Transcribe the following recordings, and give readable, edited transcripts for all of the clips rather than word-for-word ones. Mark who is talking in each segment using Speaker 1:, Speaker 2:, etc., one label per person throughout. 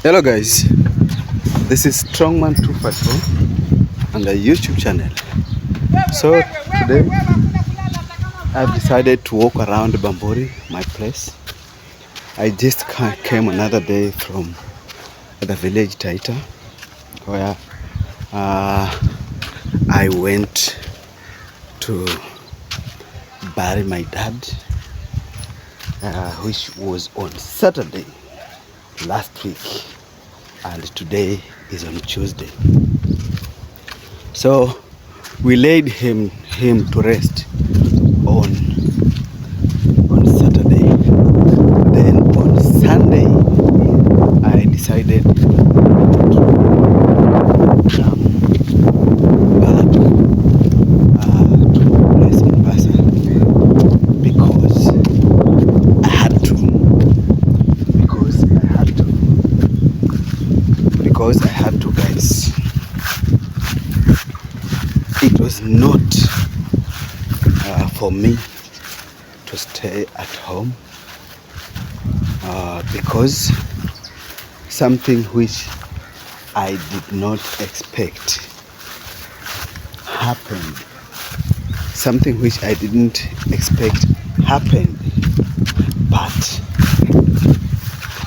Speaker 1: Hello guys, this is Strongman 254 on the YouTube channel. So today I've decided to walk around Bamburi, my place. I just came another day from the village Taita, where I went to bury my dad, which was on Saturday last week, and today is on Tuesday. So we laid him to rest on Saturday. Then on Sunday I decided to come back to place Mombasa because I had to. Because I had to, guys. It was not for me to stay at home because something which I did not expect happened. Something which I didn't expect happened. But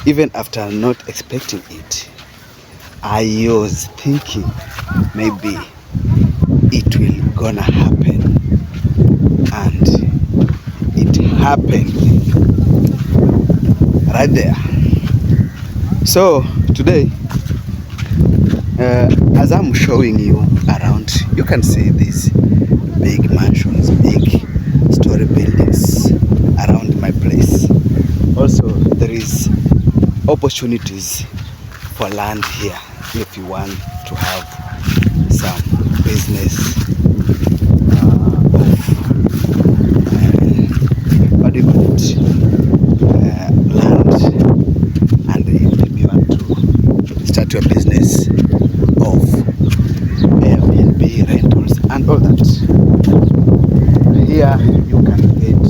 Speaker 1: even after not expecting it, I was thinking maybe it will gonna happen, and it happened right there. So today, as I'm showing you around, you can see these big mansions, big story buildings around my place. Also, there is opportunities for land here if you want to have some business land, and maybe you want to start your business of Airbnb rentals and all that. Here you can get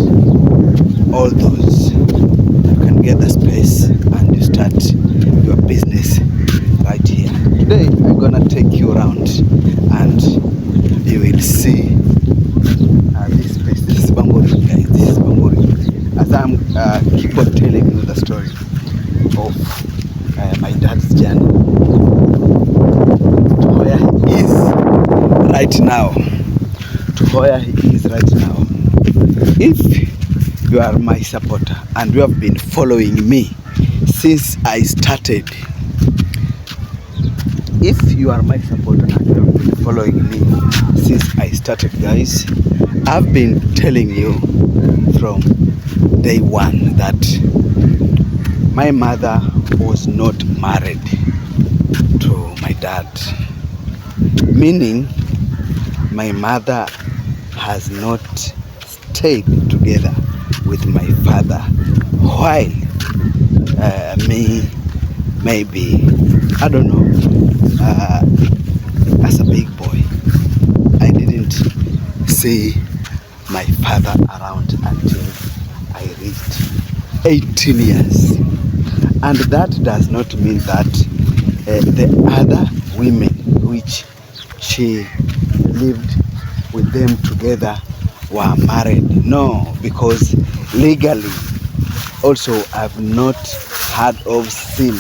Speaker 1: all those. You can get the space and you start your business right here. Today I'm gonna take you around and you will see this place. This is Bamburi, guys. This is Bamburi. As I'm keep on telling you the story of my dad's journey to where he is right now. To where he is right now. If you are my supporter and you have been following me since I started, if you are my supporter and you have been following me since I started, guys, I've been telling you from day one that my mother was not married to my dad, meaning my mother has not stayed together with my father while me, maybe, I don't know, as a big boy, I didn't see my father around until I reached 18 years. And that does not mean that the other women which she lived with them together were married. No, because legally also I've not heard of seen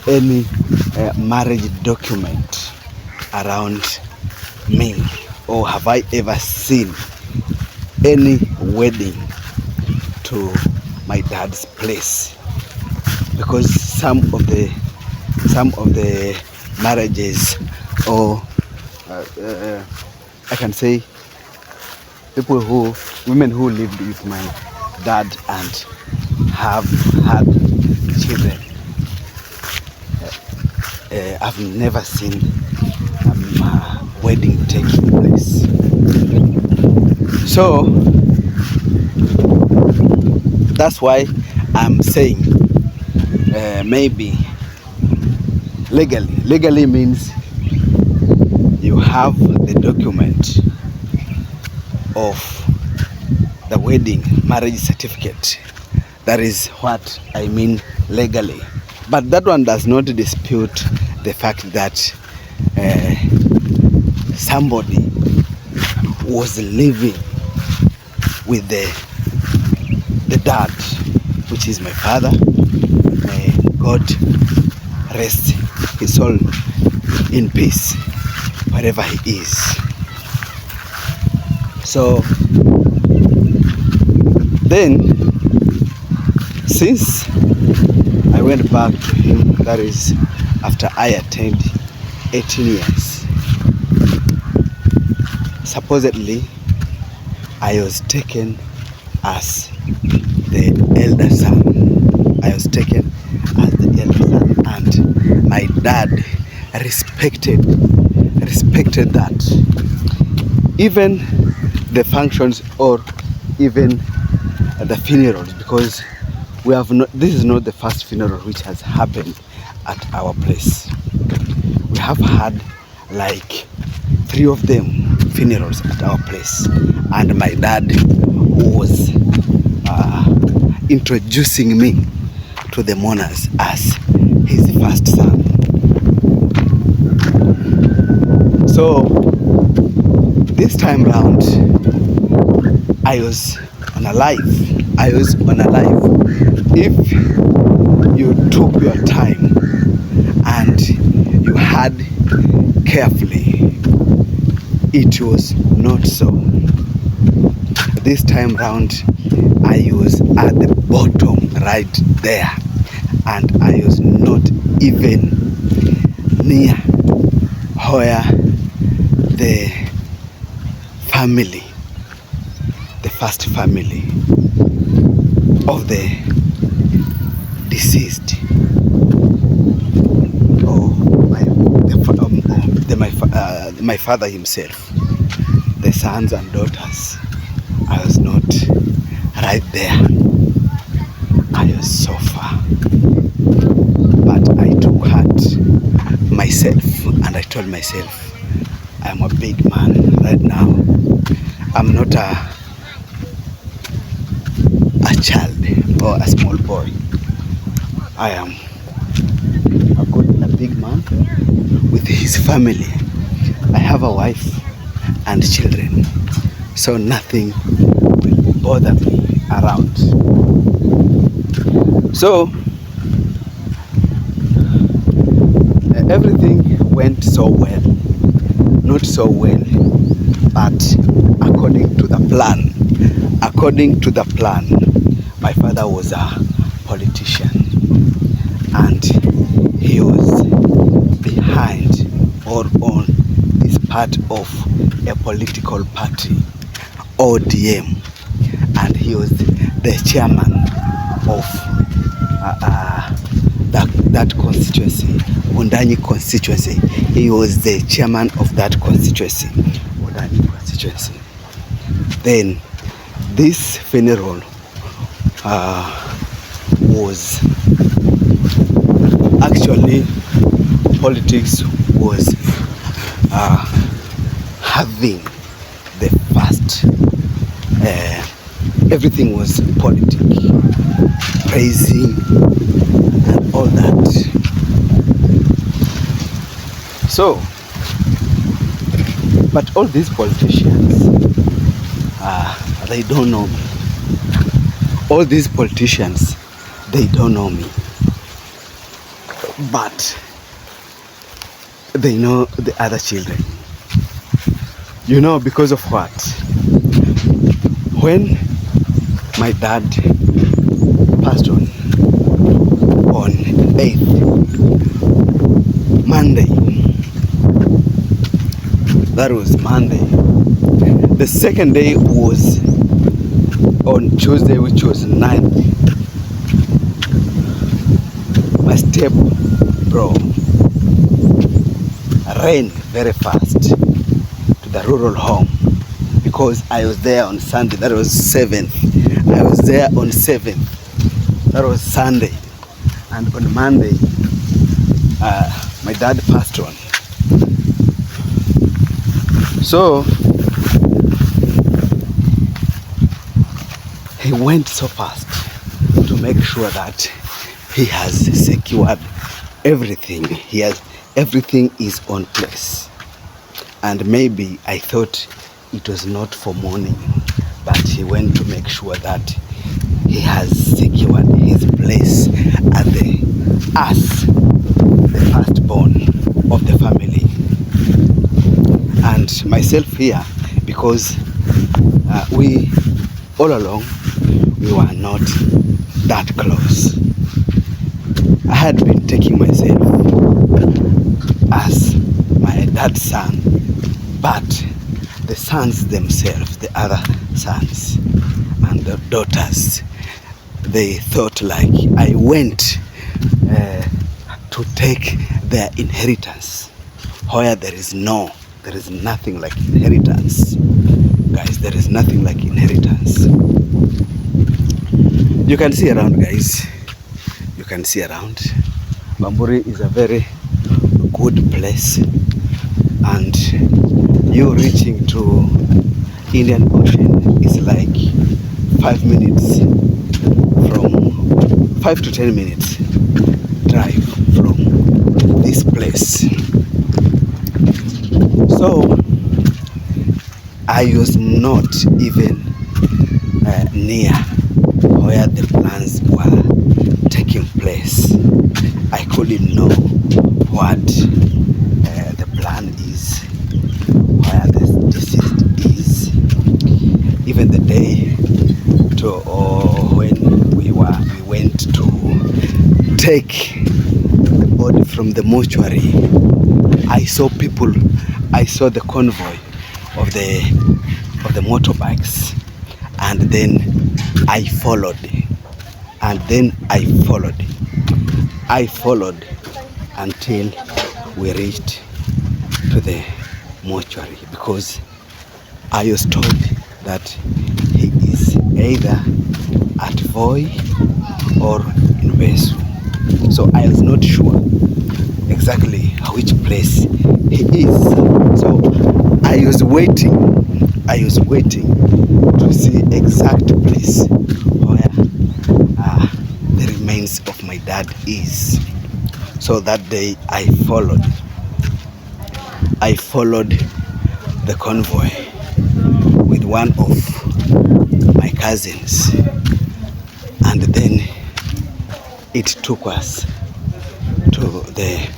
Speaker 1: any marriage document around me, or have I ever seen any wedding to my dad's place, because some of the marriages, or I can say women who lived with my dad and have had children, I've never seen a wedding taking place. So that's why I'm saying maybe legally means you have the document of the wedding marriage certificate. That is what I mean legally. But that one does not dispute the fact that somebody was living with the dad, which is my father. May God rest his soul in peace wherever he is. So then, since I went back to him, that is after I attained 18 years, supposedly I was taken as the elder son. I was taken as the elder son, and my dad respected that. Even the functions or even the funerals, because we have not, this is not the first funeral which has happened at our place. We have had like 3 of them funerals at our place, and my dad was introducing me to the mourners as his first son. So this time round, I was on a life. If you took your time and you had carefully, it was not so. This time round, I was at the bottom right there, and I was not even near where the family, the first family of the deceased, or my father himself, the sons and daughters. I was not right there. I was so far. But I took heart myself, and I told myself, I'm a big man right now. I'm not a child or a small boy. I am a big man with his family. I have a wife and children, so nothing will bother me around. So everything went so well, not so well, but according to the plan. According to the plan, my father was a politician, and he was behind or on this part of a political party, ODM, and he was the chairman of that constituency, Wundanyi constituency. He was the chairman of that constituency, Wundanyi constituency. Then this funeral was actually, politics was having the first, everything was politics, praising and all that. So, but all these politicians, they don't know me. All these politicians, they don't know me. But they know the other children. You know, because of what? When my dad passed on 8th, Monday, that was Monday. The second day was on Tuesday, which was 9th. My step bro ran very fast to the rural home, because I was there on Sunday. That was 7th. I was there on 7th. That was Sunday. And on Monday, my dad passed on. So he went so fast to make sure that he has secured everything. Everything is on place. And maybe I thought it was not for mourning, but he went to make sure that he has secured his place as the firstborn of the family. And myself here, because we all along we were not that close. I had been taking myself as my dad's son, but the sons themselves, the other sons and the daughters, they thought like I went to take their inheritance where there is nothing like inheritance. Guys, there is nothing like inheritance. You can see around, guys. You can see around. Bamburi is a very good place, and you reaching to Indian Ocean is like 5 minutes, from 5 to 10 minutes drive from this place. So I was not even near where the plans were taking place. I couldn't know what the plan is, where the deceased is. Even the day when we went to take the body from the mortuary, I saw the convoy of the motorbikes, and then I followed until we reached to the mortuary, because I was told that he is either at Voi or in Vesu. So I was not sure exactly which place he is. So I was waiting to see exact place where the remains of my dad is. So that day I followed the convoy with one of my cousins, and then it took us to the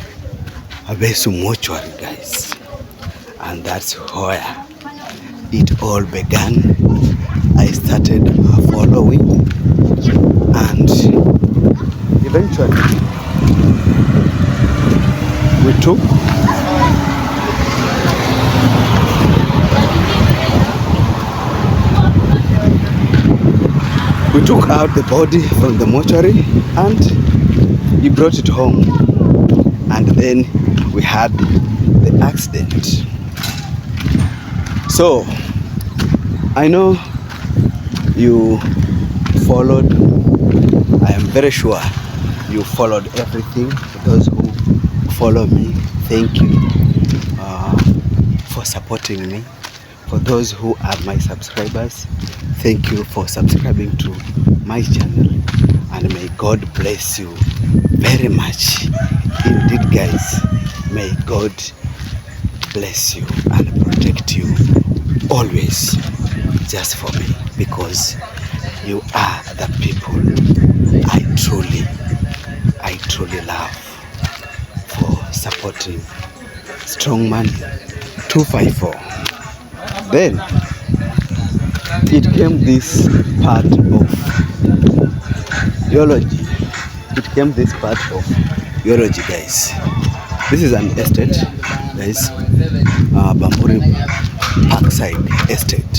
Speaker 1: Vesu mortuary, guys, and that's where it all began. I started following, and eventually we took out the body from the mortuary and he brought it home, and then we had the accident. So I know you followed, I am very sure you followed everything. For those who follow me, thank you for supporting me. For those who are my subscribers, thank you for subscribing to my channel, and may God bless you very much indeed, guys. May God bless you and protect you always, just for me, because you are the people I truly love, for supporting Strongman 254. Then it came this part of eulogy. Guys. This is an estate, guys. Bamburi Parkside Estate.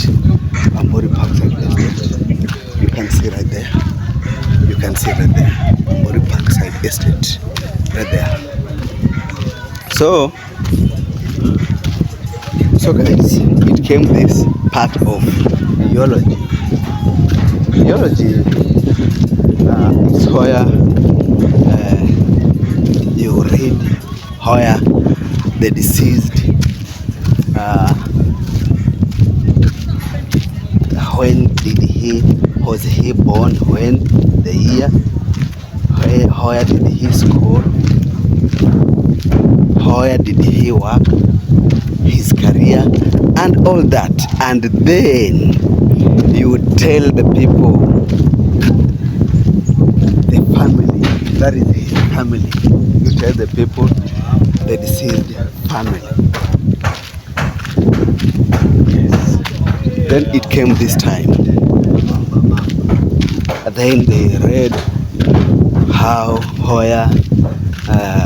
Speaker 1: You can see right there. Bamburi Parkside Estate, right there. So guys, it came this part of eulogy. Is where you read where the deceased, when was he born, when the year, where did he school, where did he work, his career and all that. And then you tell the people, the family, that is his family, you tell the people, the deceased family. Yes. Then it came this time. Then they read how, where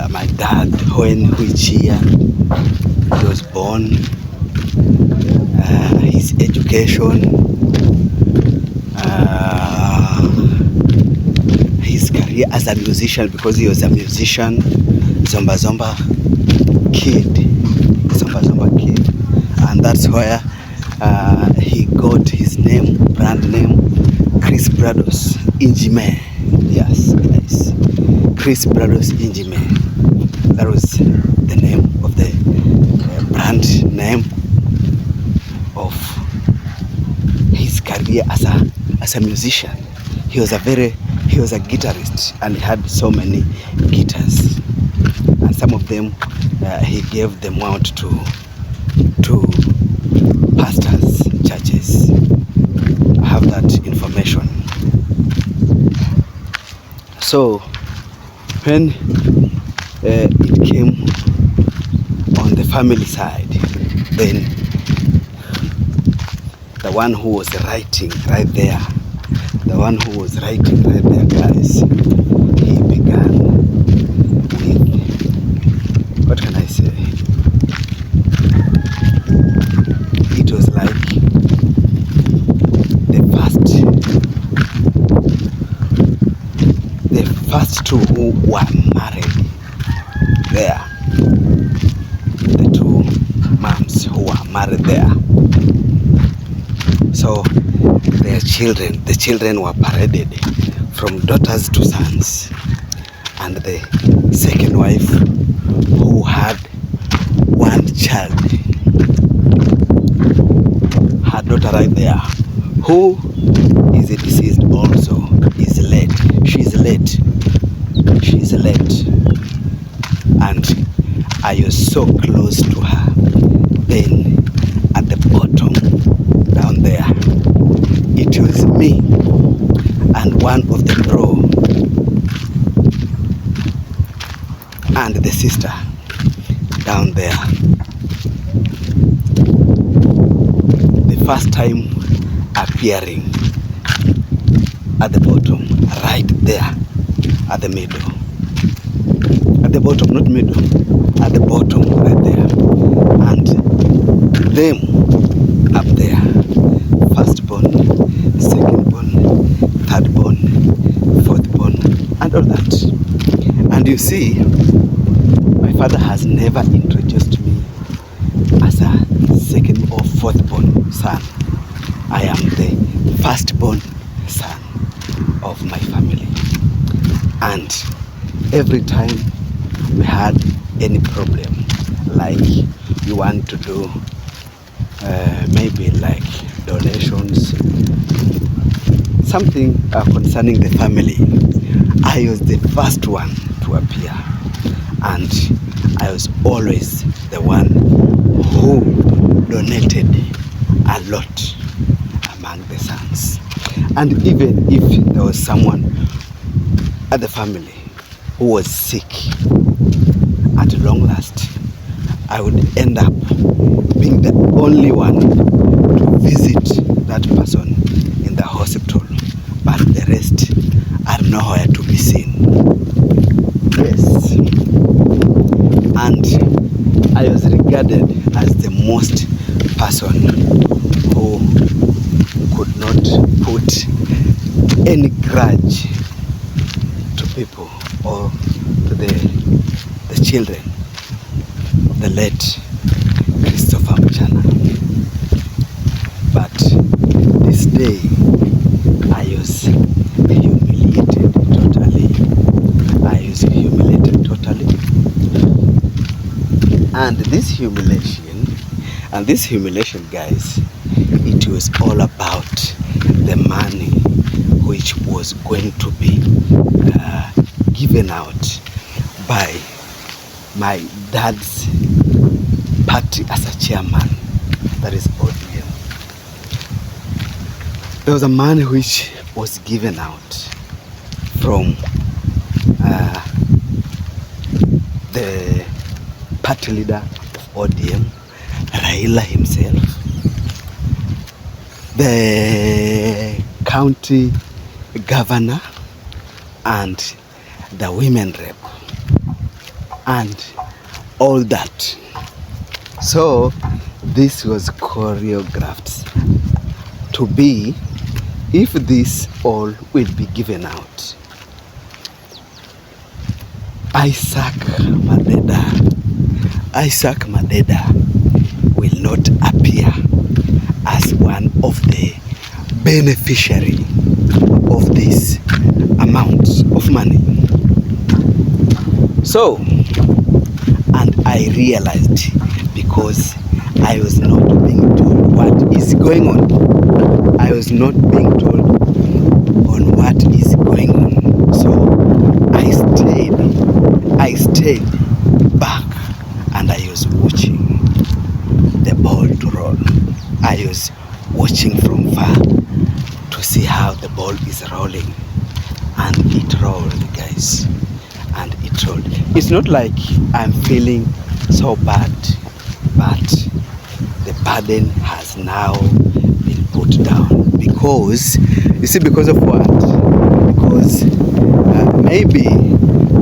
Speaker 1: my dad, which year he was born, his education, his career as a musician, because he was a musician, Zomba Zomba kid, and that's where he got his name, brand name, Chris Brados Injime. Yes, guys, Chris Brados Injime. That was the name of the brand name of his career as a musician. He was a guitarist, and he had so many guitars, and some of them he gave them out to pastors, churches. I have that information. So when it came on the family side, then the one who was writing right there, guys, he began with, what can I say? It was like the first two who were married there, the two moms who were married there. So the children were paraded from daughters to sons, and the second wife, who had one child, her daughter right there, who is deceased also, is late. She's late, and I was so close to her. Then at the bottom down there, it was me and one of the bro and the sister down there. The first time appearing at the bottom, right there at the middle, at the bottom, not middle, at the bottom right there, and them up there, first born, second born, third born, fourth born, and all that. And you see, my father has never introduced me as a second or fourth born son. I am the first born son of my family. And every time we had any problem, like you want to do maybe like donations, something concerning the family, I was the first one to appear, and I was always the one who donated a lot among the sons. And even if there was someone at the family who was sick, at long last, I would end up being the only one to visit that person in the hospital, but the rest are nowhere to be seen. Yes. And I was regarded as the most person who could not put any grudge to people or to the children of the late Christopher Mchana. But this day I was humiliated totally. And this humiliation, guys, it was all about the money which was going to be given out by my dad's party as a chairman, that is ODM. There was a money which was given out from the party leader of ODM, Raila himself, the county governor, and the women rep, and all that. So this was choreographed to be, if this all will be given out, Isaac Madeda will not appear as one of the beneficiary of this amount of money. So, and I realized, because I was not being told what is going on. I was not being told on what is going on. So I stayed back and I was watching the ball to roll. I was watching from far to see how the ball is rolling. And it rolled, guys. And it rolled. It's not like I'm feeling so bad, but the burden has now been put down. Because, you see, because of what? Because maybe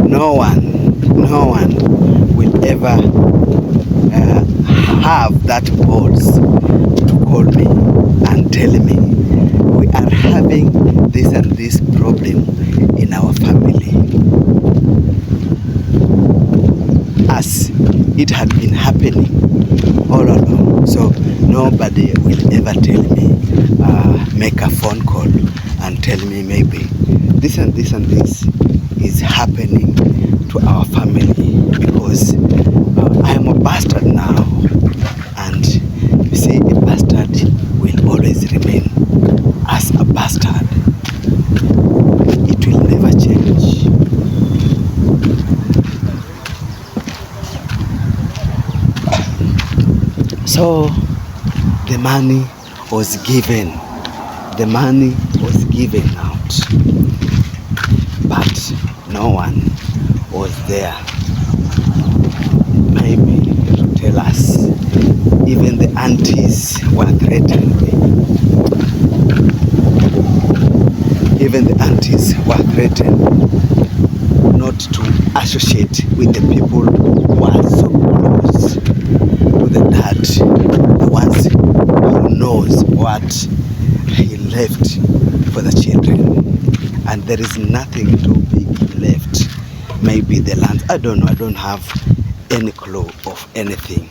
Speaker 1: no one will ever have that balls to call me and tell me we are having this and this problem in our family, as it had been happening all along. So nobody will ever tell me, make a phone call and tell me maybe this and this and this is happening to our family, because I am a bastard now, and you see, a bastard will always remain as a bastard. It will never change. So the money was given out, but no one was there maybe to tell us. Even the aunties were threatening me. Even the aunties were threatened not to associate with the people who are so close to the dad, the ones who knows what he left for the children. And there is nothing too big left. Maybe the land, I don't know, I don't have any clue of anything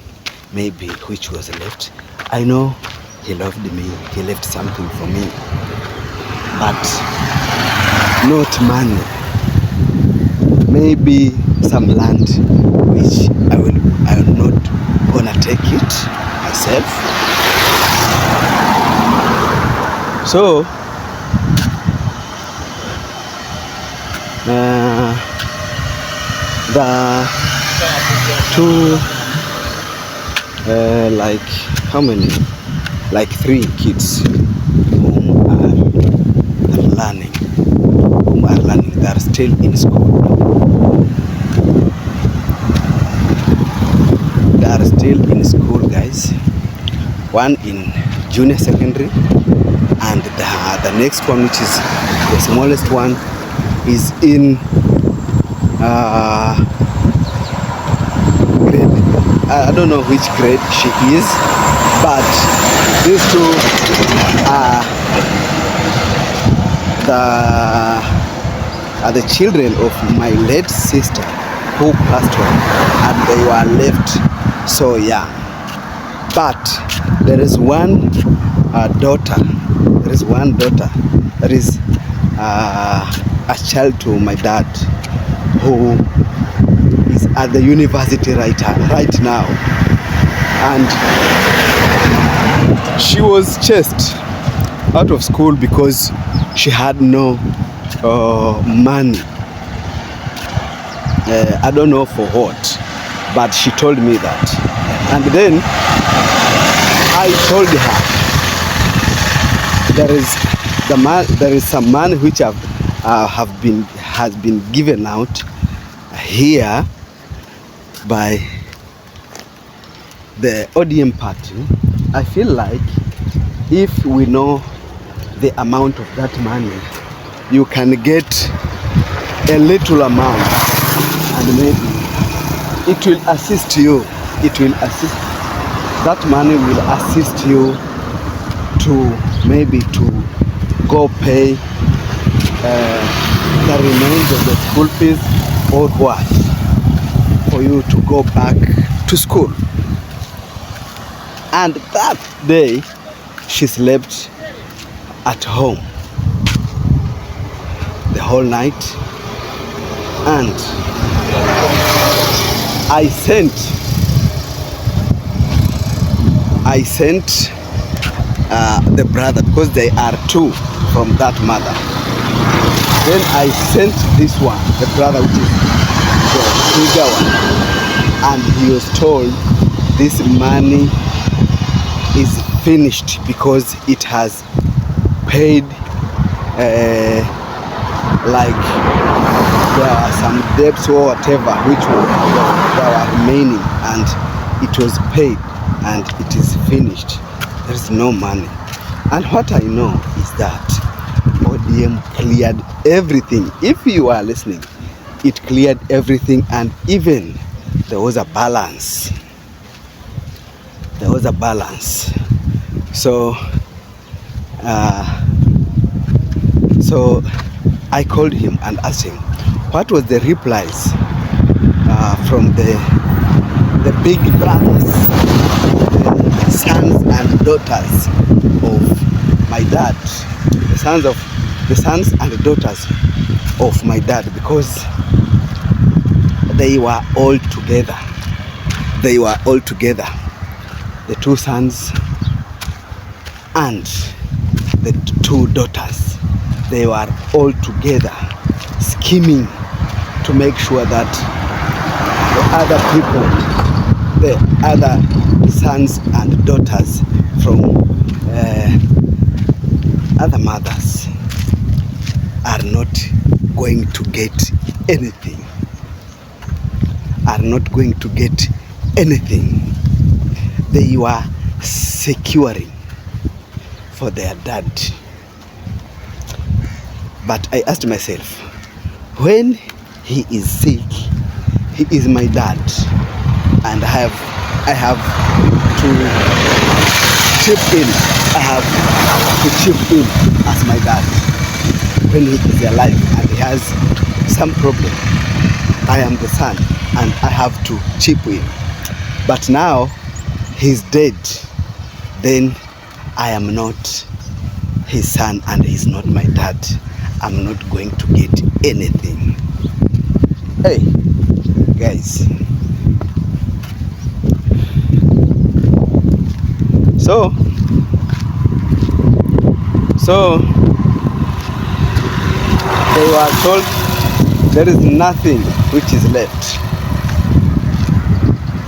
Speaker 1: maybe which was left. I know he loved me, he left something for me, but not money. Maybe some land which I'm not gonna take it myself. So the two like how many? Like 3 kids whom are learning. They are still in school. They are still in school, guys. One in junior secondary, and the next one, which is the smallest one, is in grade, I don't know which grade she is, but these two are the children of my late sister who passed on, and they were left so young. But there is one daughter. There is one daughter. There is a child to my dad who is at the university right now, and she was chased out of school because she had no money I don't know for what, but she told me that. And then I told her there is some money which has been given out here by the ODM party. I feel like if we know the amount of that money, you can get a little amount, and maybe it will assist you. That money will assist you to maybe to go pay the remains of the school fees, or what, for you to go back to school. And that day she slept at home the whole night, and I sent the brother, because they are two from that mother. Then I sent this one, the brother, which is the bigger one, and he was told this money is finished because it has paid, like there are some debts or whatever which were remaining, and it was paid and it is finished. There is no money. And what I know is that ODM cleared everything. If you are listening, it cleared everything, and even there was a balance. So I called him and asked him what was the replies from the big brothers, the sons and daughters of my dad, the sons and daughters of my dad, because they were all together. The two sons and the two daughters, they were all together scheming to make sure that the other sons and daughters from other mothers are not going to get anything. They were securing for their dad. But I asked myself, when he is sick, he is my dad, and I have to chip in. As my dad. When he is alive and he has some problem, I am the son and I have to chip in. But now he's dead, then I am not his son and he's not my dad. I'm not going to get anything. Hey, guys. So they were told there is nothing which is left.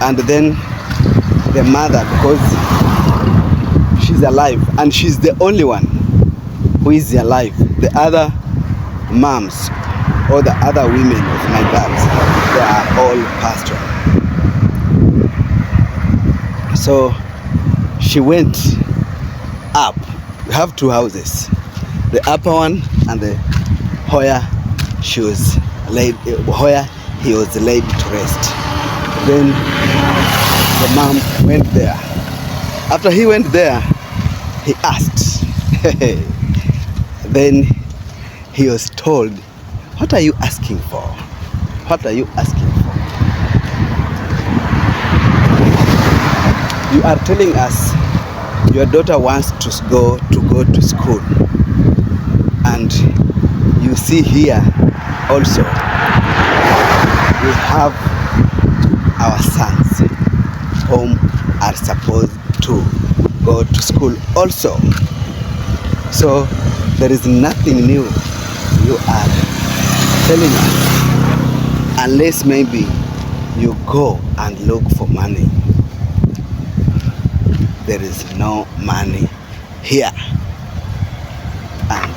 Speaker 1: And then the mother, because she's alive and she's the only one who is alive, the other moms or the other women of my dad, they are all passed on. So she went up. We have two houses, the upper one and the where he was laid to rest. Then the mom went there. After he went there, he asked. Then he was told, what are you asking for? What are you asking for? You are telling us your daughter wants to go to school, and you see here also we have our sons whom are supposed to go to school also. So there is nothing new you are telling us, unless maybe you go and look for money. There is no money here. And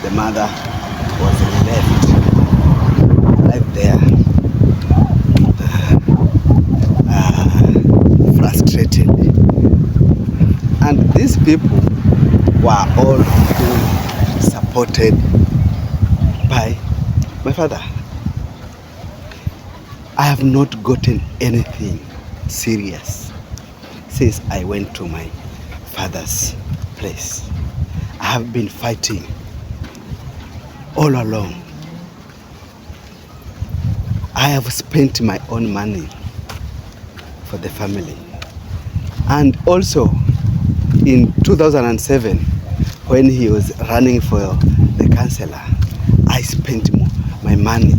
Speaker 1: the mother was left right there, frustrated. And these people were all being supported by my father. I have not gotten anything serious since I went to my father's place. I have been fighting all along. I have spent my own money for the family. And also in 2007, when he was running for the councillor, I spent my money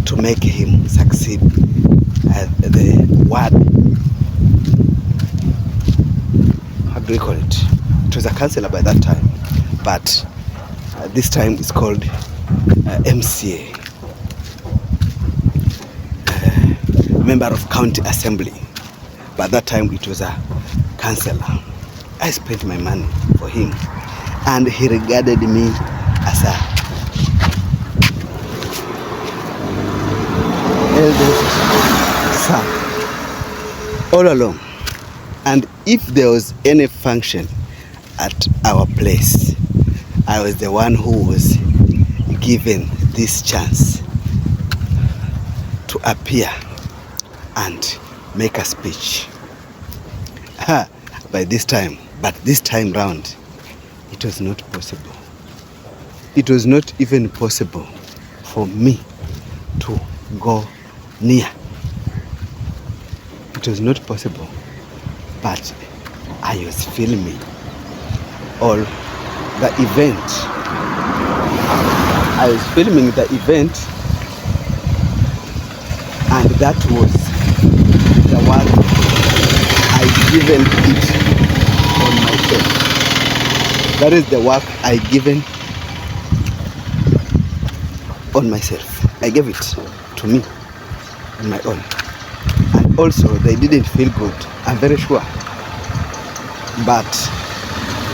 Speaker 1: to make him succeed at the ward. How do we call it? It was a councillor by that time, but this time it's called MCA, Member of County Assembly. By that time it was a councillor. I spent my money for him, and he regarded me as a eldest son all along. And if there was any function at our place, I was the one who was given this chance to appear and make a speech. By this time, but this time round, it was not possible. It was not even possible for me to go near. It was not possible, but I was filming all the event. I was filming the event, and that was the work I given it on myself. That is the work I given on myself. I gave it to me on my own. And also they didn't feel good, I'm very sure. But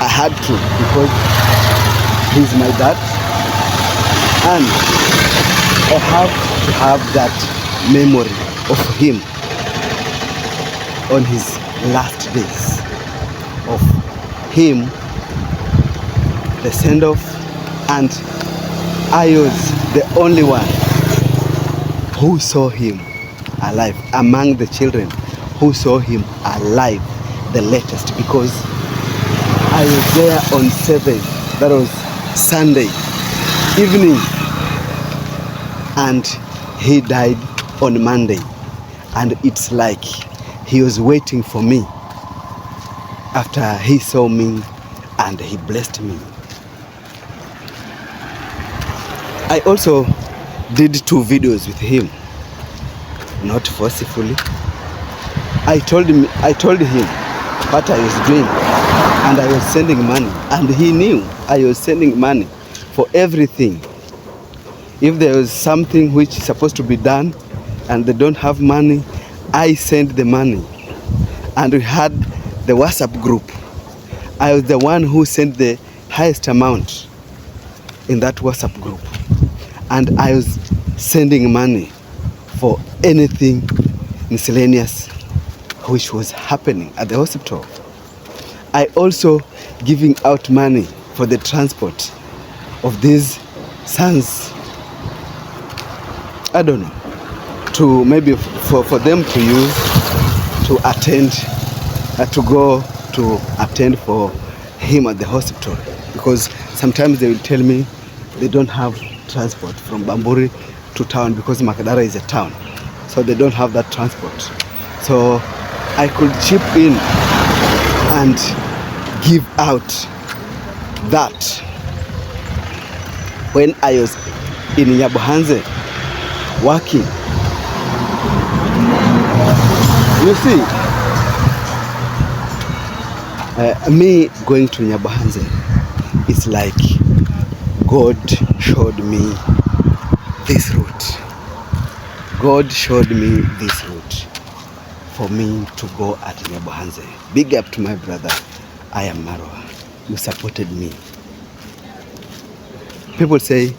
Speaker 1: I had to, because he's my dad, and I have to have that memory of him on his last days, of him, the send-off, and I was the only one who saw him alive among the children, who saw him alive the latest, because I was there on 7th, that was Sunday evening, and he died on Monday. And it's like he was waiting for me after he saw me and he blessed me. I also did 2 videos with him, not forcefully. I told him what I was doing, and I was sending money, and he knew I was sending money for everything. If there was something which is supposed to be done and they don't have money, I sent the money. And we had the WhatsApp group. I was the one who sent the highest amount in that WhatsApp group, and I was sending money for anything miscellaneous which was happening at the hospital. I also giving out money for the transport of these sons, I don't know, to maybe for them to use to attend, to go to attend for him at the hospital, because sometimes they will tell me they don't have transport from Bamburi to town, because Makadara is a town, so they don't have that transport. So I could chip in and give out that when I was in Nyabohanze working. You see, me going to Nyabohanze, it's like God showed me this route. God showed me this route for me to go at Nyabohanse. Big up to my brother, I am Marwa. You supported me. People say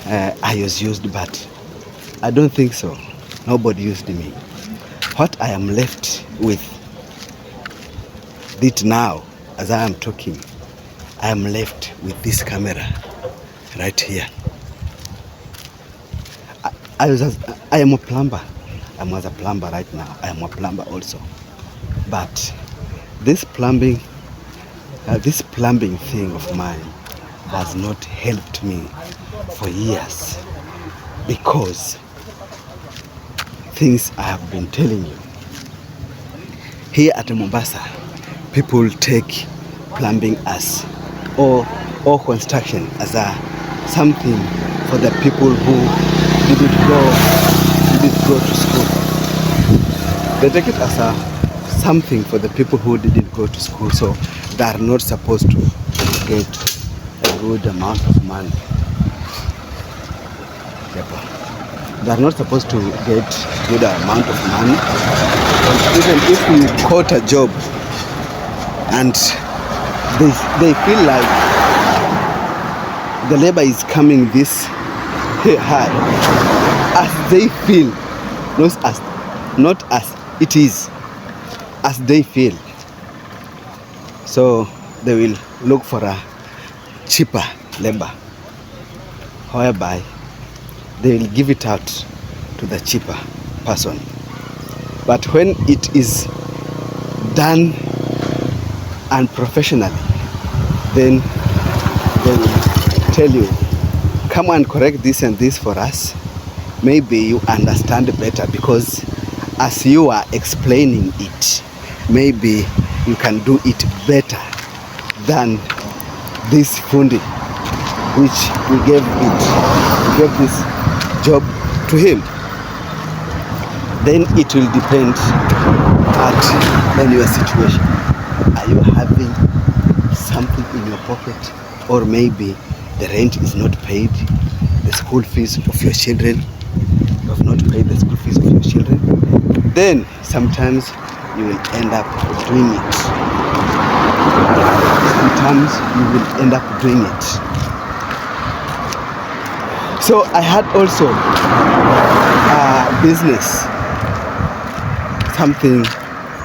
Speaker 1: I was used, but I don't think so. Nobody used me. What I am left with it now, as I am talking, I am left with this camera right here. I am a plumber. I was a plumber right now. I am a plumber also. But this plumbing thing of mine has not helped me for years, because things I have been telling you. Here at Mombasa, people take plumbing as or construction as something for the people who didn't go to school. They take it as something for the people who didn't go to school, so they are not supposed to get a good amount of money. They are not supposed to get good amount of money. And even if you quote a job and they feel like the labor is coming this high, as they feel, not as it is, as they feel. So they will look for a cheaper labor, whereby they will give it out to the cheaper person. But when it is done unprofessionally, then they will tell you, come and correct this and this for us. Maybe you understand better, because as you are explaining it, maybe you can do it better than this fundi, which we gave this job to him. Then it will depend on your situation. Are you having something in your pocket, or maybe the rent is not paid, the school fees of your children? You have not paid the school fees of your children. Then sometimes you will end up doing it. Sometimes you will end up doing it. So I had also a business, something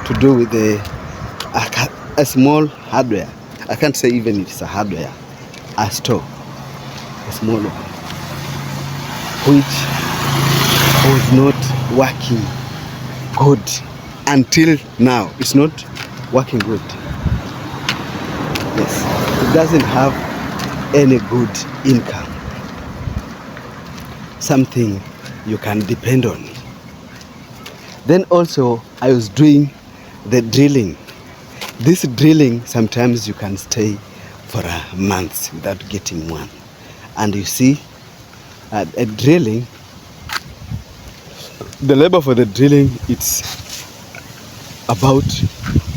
Speaker 1: to do with a small hardware. I can't say even it's a hardware, a store, a small one, which was not working good until now. It's not working good. Yes, it doesn't have any good income, something you can depend on. Then also I was doing the drilling. This drilling, sometimes you can stay for a month without getting one. And you see, a drilling, the labor for the drilling, it's about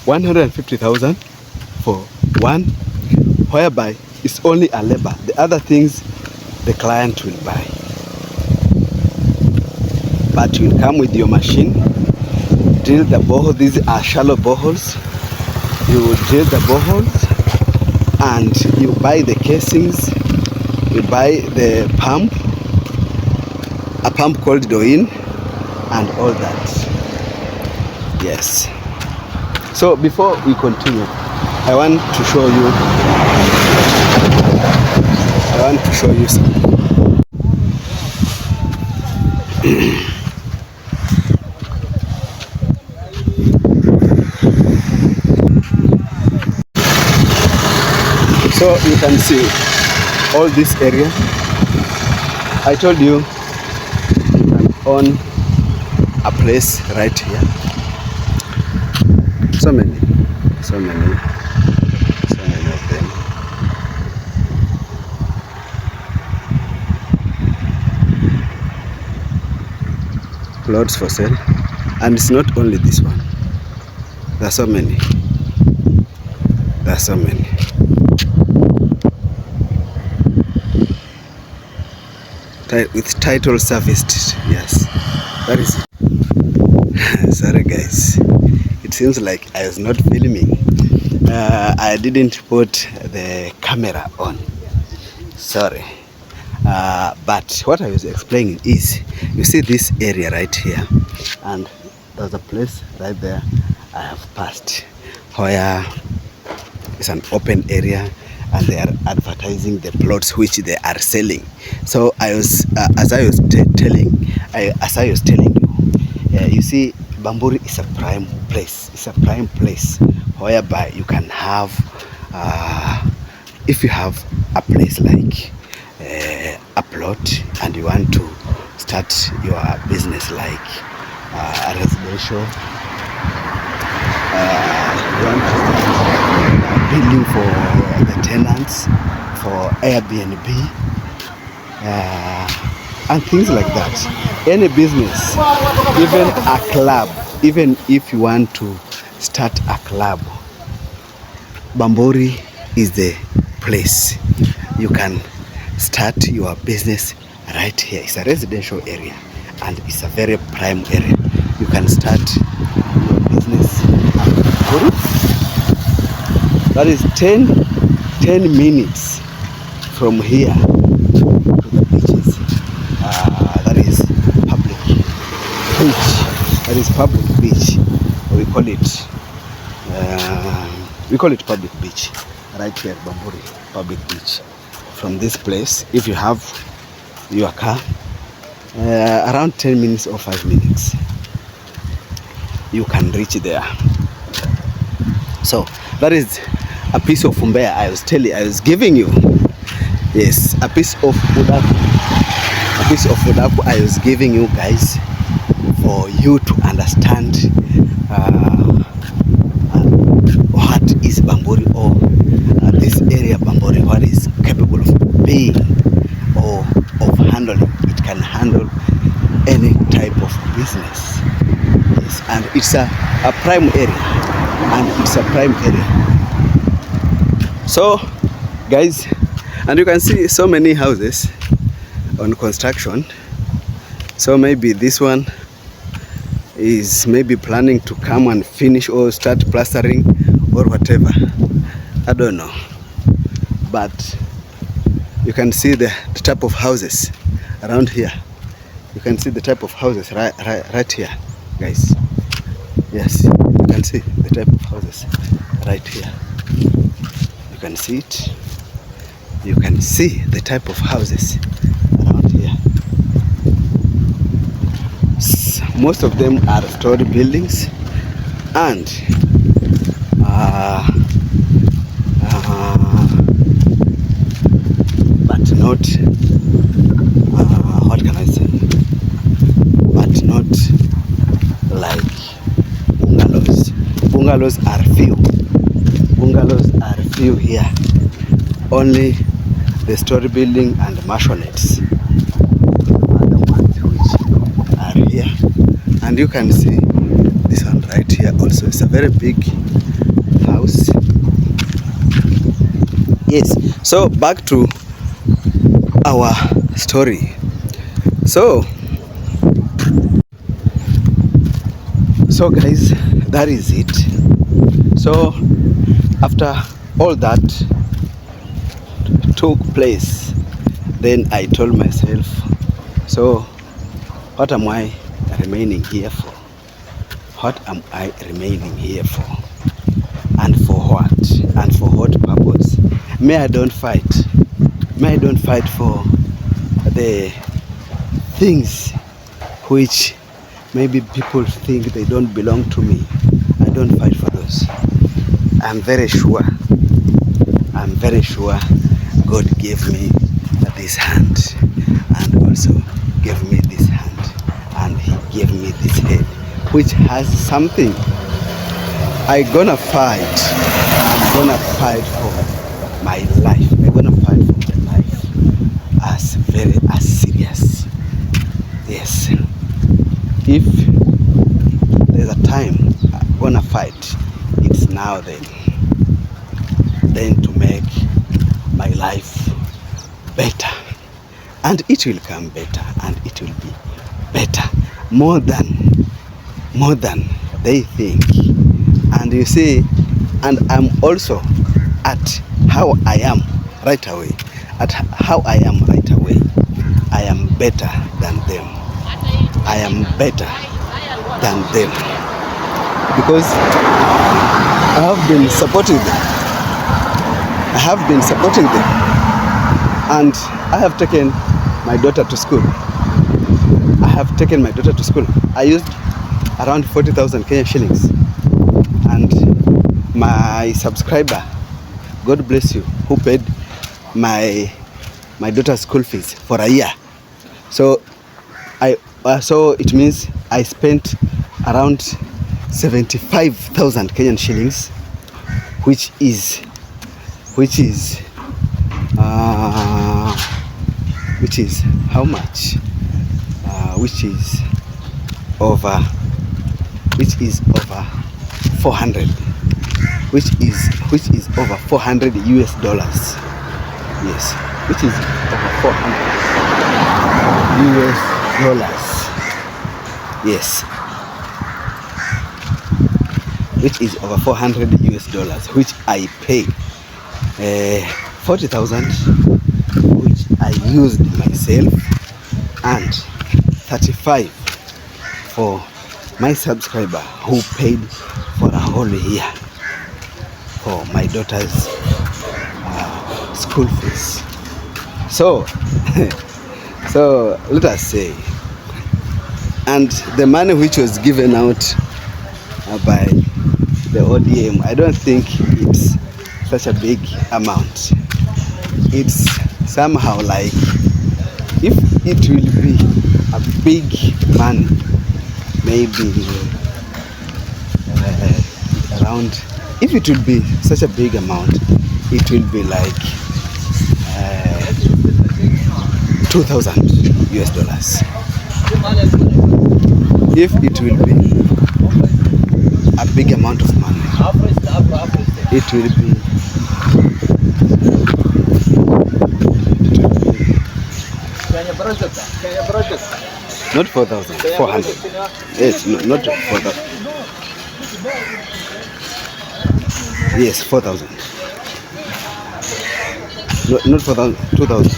Speaker 1: 150,000 for one, whereby it's only a labor. The other things the client will buy. But you will come with your machine, drill the borehole. These are shallow boreholes. You will drill the boreholes and you buy the casings, you buy the pump, a pump called Doin, and all that. Yes. So before we continue, I want to show you something. So you can see all this area. I told you can own a place right here. So many of them. Plots for sale, and it's not only this one. There are so many. With title serviced, yes. That is it. Sorry guys, it seems like I was not filming. I didn't put the camera on. Sorry. But what I was explaining is, you see this area right here, and there's a place right there I have passed where it's an open area and they are advertising the plots which they are selling. So I was as I was telling you, you see, Bamburi is a prime place. It's a prime place whereby you can have if you have a place like a plot and you want to start your business like a residential, you want to start building for the tenants, for Airbnb, and things like that. Any business, even a club, even if you want to start a club, Bamburi is the place. You can start your business right here. It's a residential area and it's a very prime area. You can start your business at Bamburi. That is 10 minutes from here to the beaches. That is public beach. That is public beach. We call it public beach right here, Bamburi public beach. From this place, if you have your car, around 10 minutes or 5 minutes, you can reach there. So that is a piece of Mbeya I was giving you. Yes, a piece of Udaku. A piece of Udaku I was giving you guys for you to understand what is Bamburi, or this area Bamburi, what is capable of being or of handling. It can handle any type of business. Yes, and it's a prime area, and it's a prime area. So guys, and you can see so many houses on construction. So maybe this one is maybe planning to come and finish or start plastering or whatever. I don't know, but you can see the type of houses around here. You can see the type of houses right here, guys. Yes, you can see the type of houses right here. You can see it. You can see the type of houses around here. Most of them are story buildings, and but not what can I say, but not like bungalows. Bungalows are few here. Only the story building and mansionettes are the ones which are here. And you can see this one right here also. It's a very big house. Yes, so back to our story. So guys, that is it. So after all that took place, then I told myself, so what am I remaining here for? What am I remaining here for? And for what? And for what purpose? May I don't fight for the things which maybe people think they don't belong to me. I don't fight for those. I'm very sure God gave me this hand, and also gave me this hand, and He gave me this head, which has something. I'm gonna fight for my life. I'm gonna fight for my life as serious. Yes. If there's a time I'm gonna fight, it's now then to make my life better, and it will come better, and it will be better, more than they think. And you see, and I'm also at how I am right away. At how I am right away, I am better than them. I am better than them because I have been supporting them. I have been supporting them, and I have taken my daughter to school. I have taken my daughter to school. I used around 40,000 Kenyan shillings, and my subscriber, God bless you, who paid my daughter's school fees for a year. So so it means I spent around 75,000 Kenyan shillings, which is how much? Which is over 400, which is over 400 US dollars. Yes, which is over 400 US dollars. Yes, which is over 400 US dollars, which I pay 40,000, which I used myself, and 35 for my subscriber who paid for a whole year for my daughter's school fees. So so let us say, and the money which was given out by the ODM, I don't think it's such a big amount. It's somehow like, if it will be a big money, maybe around, if it will be such a big amount, it will be like 2,000 US dollars. If it will be a big amount of money, it will be not 4,000, 400. Yes, not 4,000. Yes, 4,000. No, not 4,000, 2,000.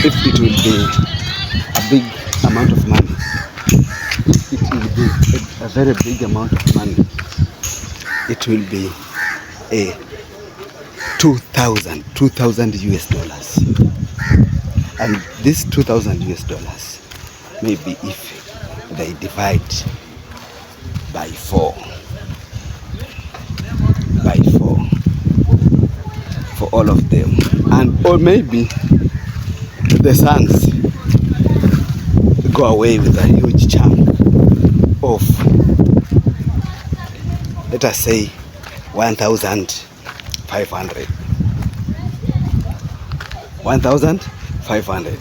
Speaker 1: If it will be a big amount of money, if it will be a very big amount of money, it will be a 2,000 US dollars. And this 2,000 US dollars, maybe if they divide by 4 for all of them, and or maybe the sons go away with a huge chunk of, let us say, 1,500,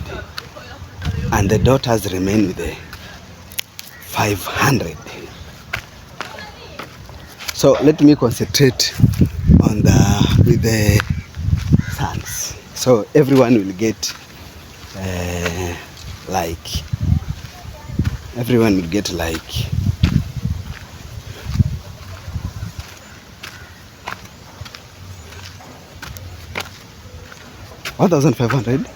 Speaker 1: and the daughters remain with the 500. So let me concentrate on with the sons. So everyone will get like 1,500.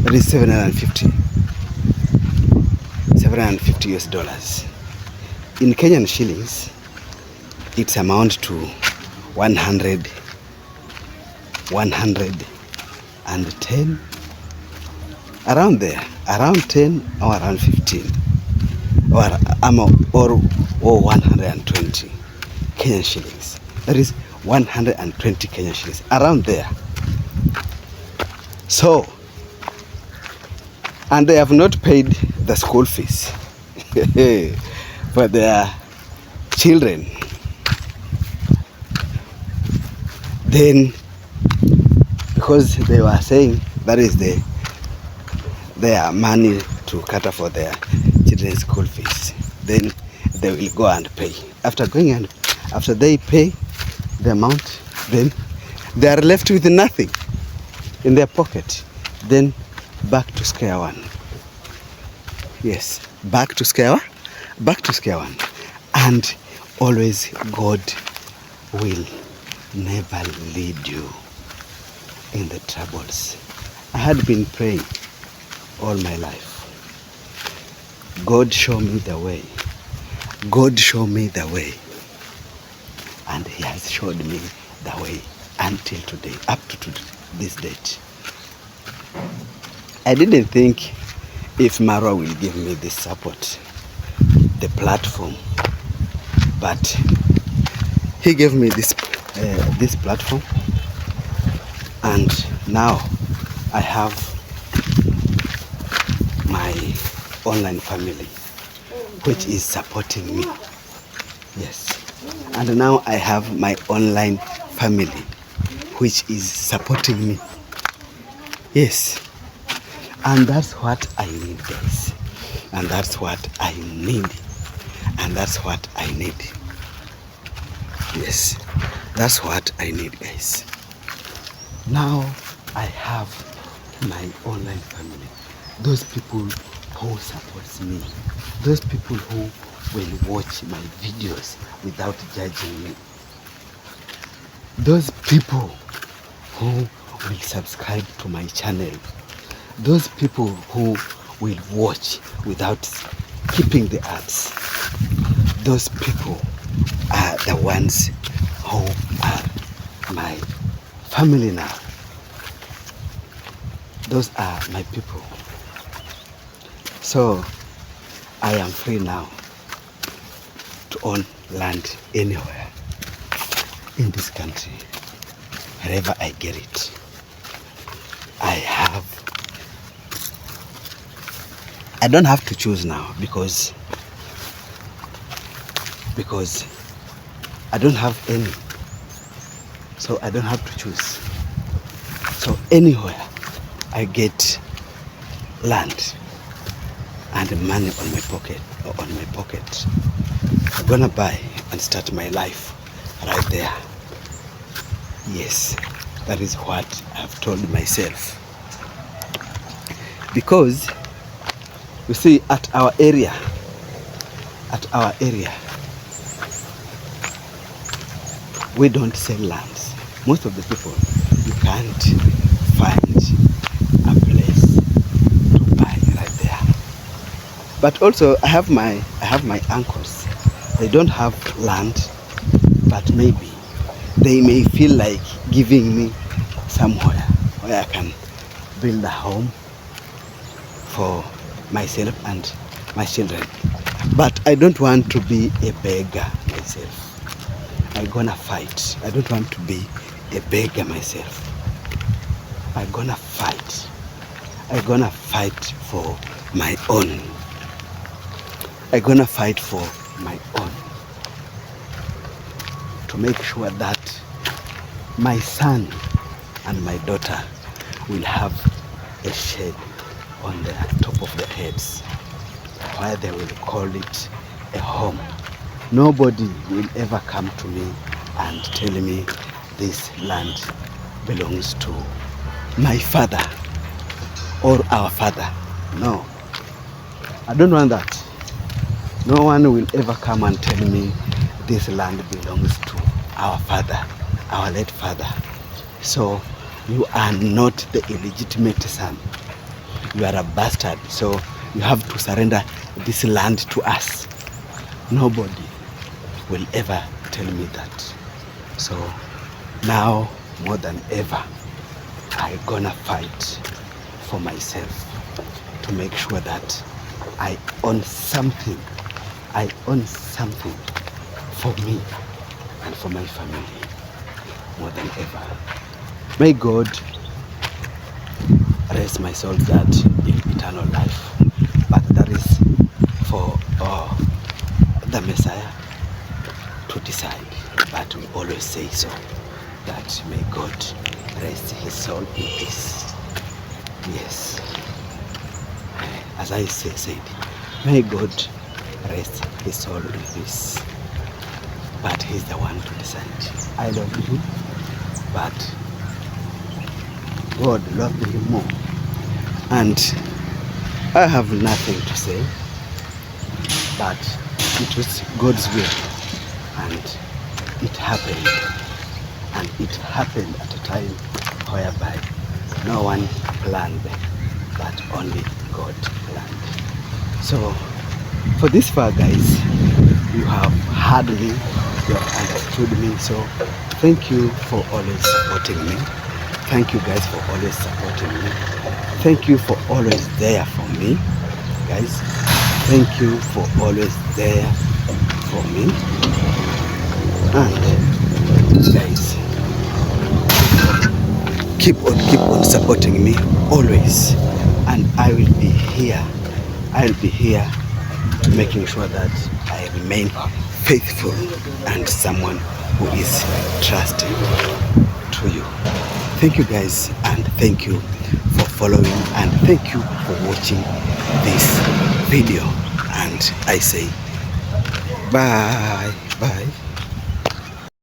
Speaker 1: That is 750 US dollars. In Kenyan shillings, it's amount to 110 around there, around 10 or around 15 or 120 Kenyan shillings. That is 120 Kenyan shillings, around there. So, and they have not paid the school fees for their children. Then, because they were saying that is their money to cater for their children's school fees, then they will go and pay. After they pay the amount, then they are left with nothing in their pocket. Then back to square one. Yes, back to square one. And always God will never lead you in the troubles. I had been praying all my life. God show me the way. God show me the way. And he has showed me the way until today, up to this date. I didn't think if Marwa will give me this support, the platform, but he gave me this platform, and now I have my online family which is supporting me. Yes, and now I have my online family which is supporting me. Yes, and that's what I need, guys. And that's what I need. And that's what I need. Yes, that's what I need, guys. Now I have my online family. Those people who support me. Those people who will watch my videos without judging me. Those people who will subscribe to my channel. Those people who will watch without skipping the ads. Those people are the ones who are my family now. Those are my people. So I am free now to own land anywhere in this country, wherever I get it. I don't have to choose now because I don't have any. So I don't have to choose. So anywhere I get land and money on my pocket, I'm gonna buy and start my life right there. Yes, that is what I've told myself. Because you see, at our area, we don't sell lands. Most of the people, you can't find a place to buy right there. But also, I have my uncles. They don't have land, but maybe they may feel like giving me somewhere where I can build a home for myself and my children. But I don't want to be a beggar myself. I'm gonna fight. I don't want to be a beggar myself. I'm gonna fight. I'm gonna fight for my own. I'm gonna fight for my own. To make sure that my son and my daughter will have a shed on the top of their heads where they will call it a home. Nobody will ever come to me and tell me this land belongs to my father or our father. No, I don't want that. No one will ever come and tell me this land belongs to our father, our late father. So you are not the illegitimate son. You are a bastard, so you have to surrender this land to us. Nobody will ever tell me that. So now more than ever, I'm gonna fight for myself to make sure that I own something. I own something for me and for my family more than ever. May God rest my soul that in eternal life. But that is for the Messiah to decide. But we always say so, that may God rest his soul in peace. Yes. As I said, may God rest his soul in peace. But he's the one to decide. I love him, but God loved him more. And I have nothing to say, but it was God's will, and it happened. And it happened at a time whereby no one planned, but only God planned. So for this far, guys, you have heard me, you have understood me. So thank you for always supporting me. Thank you guys for always supporting me. Thank you for always there for me, guys. Thank you for always there for me. And guys, keep on supporting me always, and I will be here. I'll be here making sure that I remain faithful and someone who is trusting to you. Thank you guys, and thank you for following, and thank you for watching this video, and I say bye.